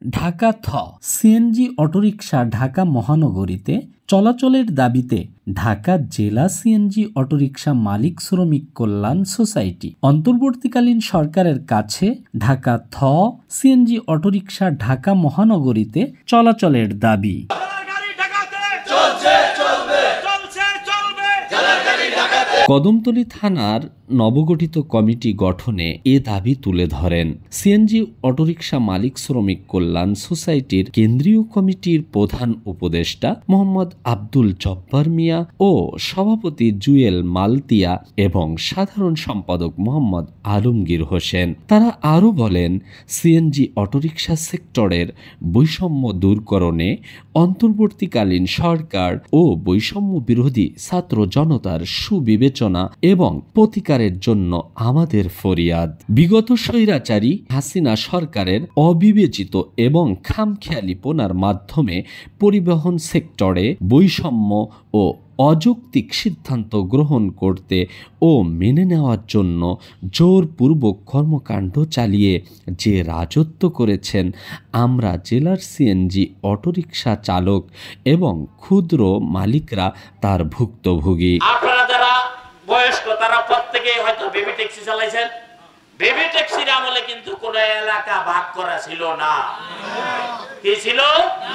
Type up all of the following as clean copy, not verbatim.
Dhaka CNG autorickshaw Dhaka মহানগরীতে চলাচলের দাবিতে ঢাকা জেলা সিএনজি অটোরিকশা মালিক শ্রমিক কল্যাণ সোসাইটি অন্তর্বর্তীকালীন সরকারের কাছে ঢাকা সিএনজি অটোরিকশা ঢাকা মহানগরীতে চলাচলের দাবি। কদমতলী থানার নবগঠিত কমিটি গঠনে এ দাবি তুলে ধরেন সিএনজি অটোরিকশা মালিক শ্রমিক কল্যাণ সোসাইটির কেন্দ্রীয় কমিটির প্রধান উপদেষ্টা মোহাম্মদ আব্দুল জব্বার মিয়া ও সভাপতি জুয়েল মালতিয়া এবং সাধারণ সম্পাদক মোহাম্মদ আলমগীর হোসেন। তারা আরও বলেন, সিএনজি অটোরিকশা সেক্টরের বৈষম্য দূরকরণে অন্তর্বর্তীকালীন সরকার ও বৈষম্য বিরোধী ছাত্র জনতার সুবিবেচনা এবং প্রতিকারের জন্য আমাদের ফরিয়াদ। বিগত স্বৈরাচারী হাসিনা সরকারের অবিবেচিত এবং খামখেয়ালিপনার মাধ্যমে পরিবহন সেক্টরে বৈষম্য ও অযৌক্তিক সিদ্ধান্ত গ্রহণ করতে ও মেনে নেওয়ার জন্য জোরপূর্বক কর্মকাণ্ড চালিয়ে যে রাজত্ব করেছেন, আমরা জেলার সিএনজি অটোরিকশা চালক এবং ক্ষুদ্র মালিকরা তার ভুক্তভোগী। আপনারা যারা বয়স্ক তারা প্রত্যেকে হয়তো বেবি ট্যাক্সি চালাইছেন। বেবি ট্যাক্সির আমলে কিন্তু কোন এলাকা ভাগ করা ছিল না, কি ছিল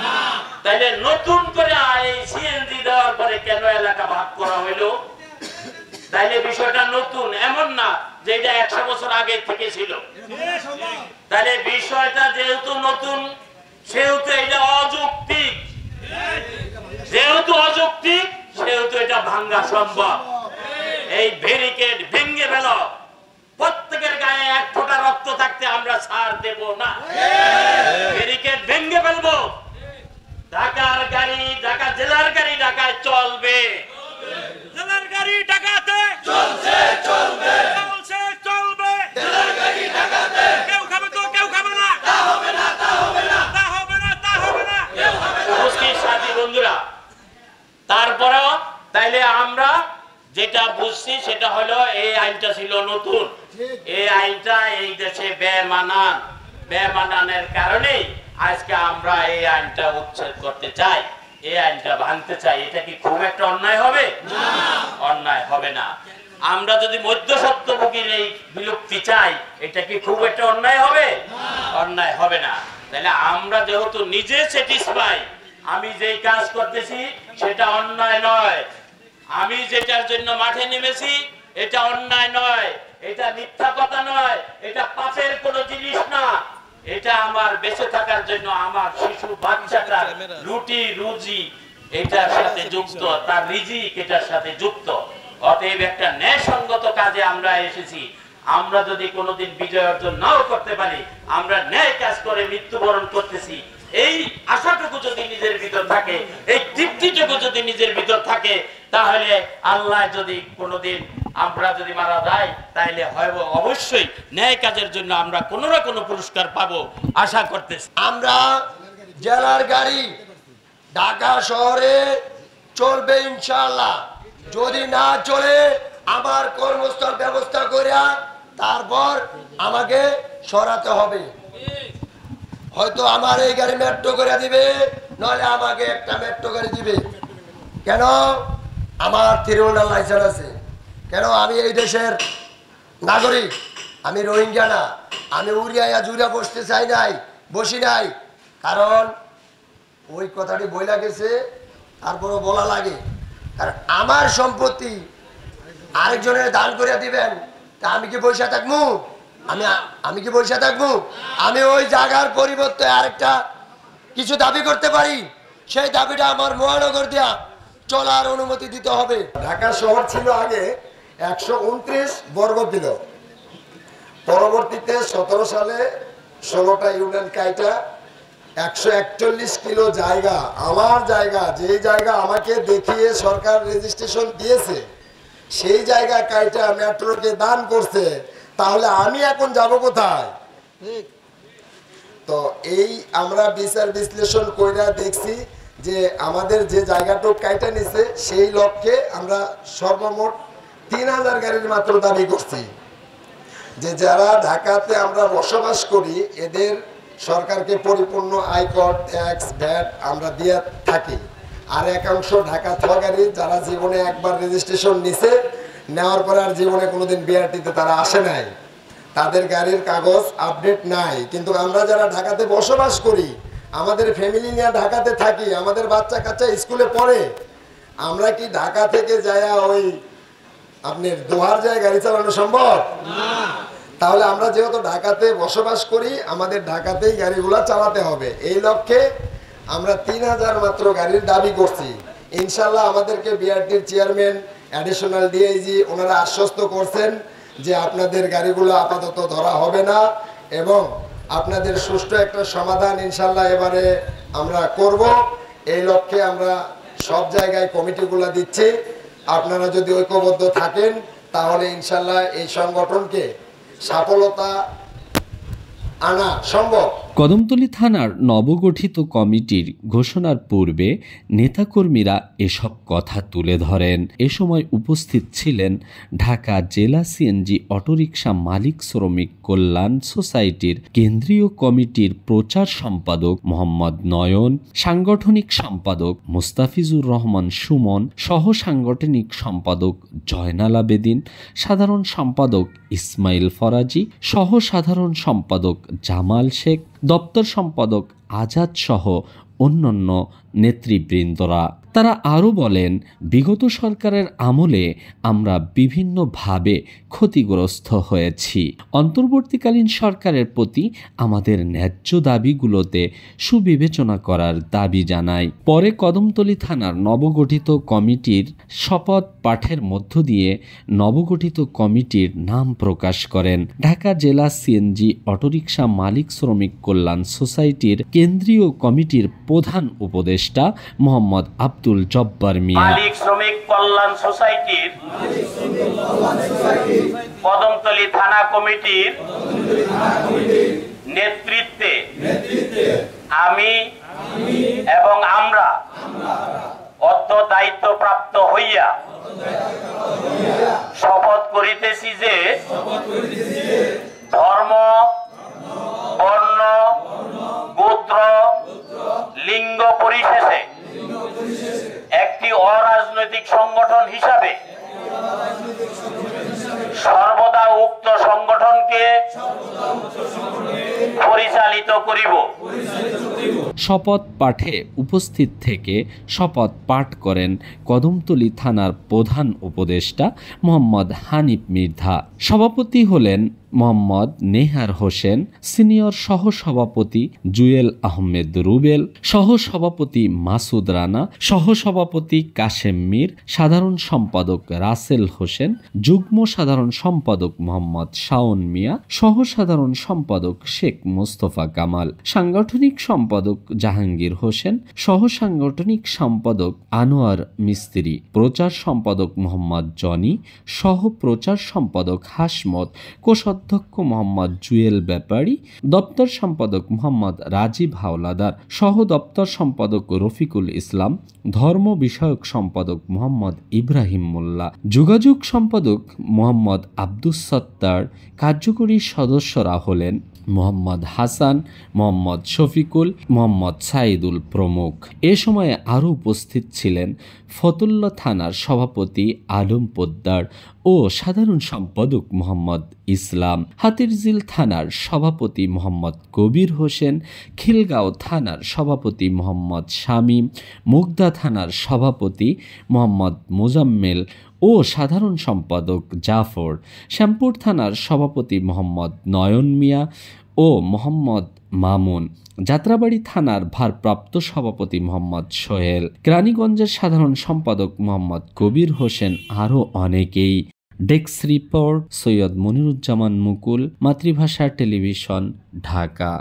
না। তাইলে নতুন করে এই সিএনজি দেওয়ার পরে কেন এলাকা ভাগ করা হইলো? তাইলে বিষয়টা নতুন, এমন না যে এটা 100 বছর আগে থেকে ছিল। তাইলে বিষয়টা যেহেতু নতুন সেহেতু এটা অযৌক্তিক, যেহেতু অযৌক্তিক সেহেতু এটা ভাঙা সম্ভব। এই ব্যারিকেড ভেঙে ফেল, প্রত্যেকের গায়ে এক ফোঁটা রক্ত থাকতে আমরা ছাড় দেব না। ব্যারিকেড ভেঙে ফেলবো। ঢাকার গাড়ি, ঢাকা জেলার গাড়ি ঢাকায় চলবে, জেলার গাড়ি ঢাকাতে চলছে, চলবে, চলছে, চলবে, জেলার গাড়ি ঢাকাতে। কেউ খাবে তো কেউ খাবে না, তা হবে না, তা হবে না, তা হবে না, তা হবে না, কেউ খাবে না। উপস্থিত সাথী বন্ধুরা, তারপরেও তাইলে আমরা যেটা বুঝছি সেটা হলো এই আইনটা ছিল নতুন। এই আইনটা এই দেশে বেমানানের কারণে আজকে আমরা এই আইনটা উচ্ছেদ করতে চাই, এই আইনটা ভাঙতে চাই। এটা কি খুব একটা অন্যায় হবে? না, অন্যায় হবে না। আমরা যদি মধ্যস্বত্বভোগীর এই বিলুপ্তি চাই, এটা কি খুব একটা অন্যায় হবে? অন্যায় হবে না। তাহলে আমরা যেহেতু নিজে স্যাটিসফাই, আমি যেই কাজ করতেছি সেটা অন্যায় নয়, আমি যেটার জন্য মাঠে নেমেছি এটা অন্যায় নয়, এটা মিথ্যা কথা নয়, এটা পাপের কোনো জিনিস না। এটা আমার বেঁচে থাকার জন্য আমার শিশু বাচ্চাটা রুটি রুজি এটার সাথে যুক্ত, তার রিজিক এটার সাথে যুক্ত। অতএব একটা ন্যায়সঙ্গত কাজে আমরা এসেছি। আমরা যদি কোনোদিন বিজয় অর্জন নাও করতে পারি, আমরা ন্যায় কাজ করে মৃত্যুবরণ করতেছি, এই আশাটুকু যদি নিজের ভিতর থাকে, এই তৃপ্তিটুকু যদি নিজের ভিতর থাকে, তাহলে আল্লাহ যদি কোনোদিন আমরা যদি মারা যাই তাহলে হয়তো অবশ্যই ন্যায় কাজের জন্য আমরা কোনো না কোনো পুরস্কার পাবো আশা করতেছি। আমরা জেলার গাড়ি ঢাকা শহরে চলবে ইনশাআল্লাহ। যদি না চলে আমার কর্মস্থল ব্যবস্থা করিয়া তারপর আমাকে সরাতে হবে। হয়তো আমার এই গাড়ি মেট্রো করে দিবে, নইলে আমাকে একটা মেট্রো গাড়ি দিবে। কেন? আমার 3 হুইলার লাইসেন্স আছে। কেন? আমি এই দেশের নাগরিক, আমি রোহিঙ্গা না, আমি উড়িয়া জুড়িয়া বসতে চাই নাই, বসি নাই। কারণ ওই কথাটি বইলা গেছে, তারপরও বলা লাগে। কারণ আমার সম্পত্তি আরেকজনের দান করে দিবেন, তা আমি কি বসে থাকবো? আমি কি বসে থাকবো? আমি ওই জায়গার পরিবর্তে আরেকটা কিছু দাবি করতে পারি, সেই দাবিটা আমার মহানগর দিয়া চলার অনুমতি দিতে হবে। ঢাকা শহর ছিল আগে 129 বর্গ কিলো, পরবর্তীতে 17 সালে 16টা ইউনিয়ন কাইটা 141 কিলো জায়গা, আমার জায়গা, যেই জায়গা আমাকে দেখিয়ে সরকার রেজিস্ট্রেশন দিয়েছে, সেই জায়গা কাইটা মেট্রোকে দান করছে। তাহলে আমি এখন যাব কোথায়? তো এই আমরা বিচার বিশ্লেষণ কইরা দেখছি যে আমাদের যে জায়গাটুক কাইটা নিছে সেই লক্ষ্যে আমরা সর্বমোট 3000 গাড়ির মাত্র দাবি করছি। যে যারা ঢাকাতে আমরা বসবাস করি এদের সরকারকে পরিপূর্ণ আয়কর, ট্যাক্স, ভ্যাট আমরা দিয়ে থাকি। আর একাংশ ঢাকা থাকা গাড়ি যারা জীবনে একবার রেজিস্ট্রেশন নিছে, নেওয়ার পরে আর জীবনে কোনোদিন বিআরটিতে তারা আসে নাই, তাদের গাড়ির কাগজ আপডেট নাই। কিন্তু আমরা যারা ঢাকাতে বসবাস করি, আমাদের ফ্যামিলি নিয়ে ঢাকাতে থাকি, আমাদের বাচ্চা কাচ্চা স্কুলে পড়ে, আমরা কি ঢাকা থেকে যায় ওই আপনার দোহার যায় গাড়ি চালানো সম্ভব? তাহলে আমরা যেহেতু ঢাকাতে বসবাস করি, আমাদের ঢাকাতেই গাড়িগুলো চালাতে হবে। এই লক্ষ্যে আমরা 3000 মাত্র গাড়ির দাবি করছি। ইনশাল্লাহ আমাদেরকে বিআরটির চেয়ারম্যান, অ্যাডিশনাল ডিআইজি ওনারা আশ্বস্ত করছেন যে আপনাদের গাড়িগুলো আপাতত ধরা হবে না এবং আপনাদের সুষ্ঠু একটা সমাধান ইনশাল্লাহ এবারে আমরা করব। এই লক্ষ্যে আমরা সব জায়গায় কমিটিগুলো দিচ্ছি। আপনারা যদি ঐক্যবদ্ধ থাকেন তাহলে ইনশাল্লাহ এই সংগঠনকে সফলতা আনা সম্ভব। কদমতলী থানার নবগঠিত কমিটির ঘোষণার পূর্বে নেতাকর্মীরা এসব কথা তুলে ধরেন। এ সময় উপস্থিত ছিলেন ঢাকা জেলা সিএনজি অটোরিকশা মালিক শ্রমিক কল্যাণ সোসাইটির কেন্দ্রীয় কমিটির প্রচার সম্পাদক মোহাম্মদ নয়ন, সাংগঠনিক সম্পাদক মুস্তাফিজুর রহমান সুমন, সহ সাংগঠনিক সম্পাদক জয়নাল আবেদিন, সাধারণ সম্পাদক ইসমাইল ফরাজি, সহ সাধারণ সম্পাদক জামাল শেখ, দপ্তর সম্পাদক আজাদ সহ অন্যান্য নেতৃবৃন্দরা। তারা আরও বলেন, বিগত সরকারের আমলে আমরা বিভিন্নভাবে ক্ষতিগ্রস্ত হয়েছি। অন্তর্বর্তীকালীন সরকারের প্রতি আমাদের ন্যায্য দাবিগুলোতে সুবিবেচনা করার দাবি জানাই। পরে কদমতলী থানার নবগঠিত কমিটির শপথ পাঠের মধ্য দিয়ে নবগঠিত কমিটির নাম প্রকাশ করেন ঢাকা জেলা সিএনজি অটোরিকশা মালিক শ্রমিক কল্যাণ সোসাইটির কেন্দ্রীয় কমিটির প্রধান উপদেষ্টা মোহাম্মদ আব্দুল জব্বার মিয়া। মালিক শ্রমিক কল্যাণ সোসাইটির কদমতলী থানা কমিটির নেতৃত্বে আমি এবং আমরা অদ্য দায়িত্বপ্রাপ্ত হইয়া শপথ করিতেছি যে ধর্ম, বর্ণ, গোত্র, লিঙ্গ পরিশেষে একটি অরাজনৈতিক সংগঠন হিসাবে সর্বদা উক্ত সংগঠনকে পরিচালিত করিব। শপথ পাঠে উপস্থিত থেকে শপথ পাঠ করেন কদমতলী থানার প্রধান উপদেষ্টা মোহাম্মদ হানিফ মির্ধা। সভাপতি হলেন মোহাম্মদ নেহার হোসেন, সিনিয়র সহসভাপতি জুয়েল আহমেদ রুবেল, সহসভাপতি মাসুদ রানা, সহসভাপতি কাশেম মীর, সাধারণ সম্পাদক রাসেল হোসেন, যুগ্ম সাধারণ সম্পাদক মোহাম্মদ শাওন মিয়া, সহসাধারণ সম্পাদক শেখ মোস্তফা কামাল, সাংগঠনিক সম্পাদক জাহাঙ্গীর হোসেন, সহ সাংগঠনিক সম্পাদক আনোয়ার মিস্ত্রি, প্রচার সম্পাদক মোহাম্মদ জনি, সহ প্রচার সম্পাদক হাসমত, কোষাধ্যক্ষ মোহাম্মদ জুয়েল ব্যাপারী, দপ্তর সম্পাদক মোহাম্মদ রাজীব হাওলাদার, সহ দপ্তর সম্পাদক রফিকুল ইসলাম, ধর্ম বিষয়ক সম্পাদক মোহাম্মদ ইব্রাহিম মোল্লা, যোগাযোগ সম্পাদক মোহাম্মদ আব্দুস সত্তার। কার্যকরী সদস্যরা হলেন মোহাম্মদ হাসান, মোহাম্মদ শফিকুল, মোহাম্মদ সাইদুল প্রমুখ। এ সময়ে আরও উপস্থিত ছিলেন ফতুল্লা থানার সভাপতি আলম পোদ্দার ও সাধারণ সম্পাদক মোহাম্মদ ইসলাম, হাতিরঝিল থানার সভাপতি মোহাম্মদ কবির হোসেন, খিলগাঁও থানার সভাপতি মোহাম্মদ শামীম, মুগদা থানার সভাপতি মোহাম্মদ মোজাম্মেল ও সাধারণ সম্পাদক জাফর, শ্যামপুর থানার সভাপতি মোহাম্মদ নয়ন মিয়া ও মোহাম্মদ মামুন, যাত্রাবাড়ি থানার ভারপ্রাপ্ত সভাপতি মোহাম্মদ সোহেল, কেরানীগঞ্জের সাধারণ সম্পাদক মোহাম্মদ কবির হোসেন, আরও অনেকেই। ডেস্ক রিপোর্ট সৈয়দ মনিরুজ্জামান মুকুল, মাতৃভাষা টেলিভিশন, ঢাকা।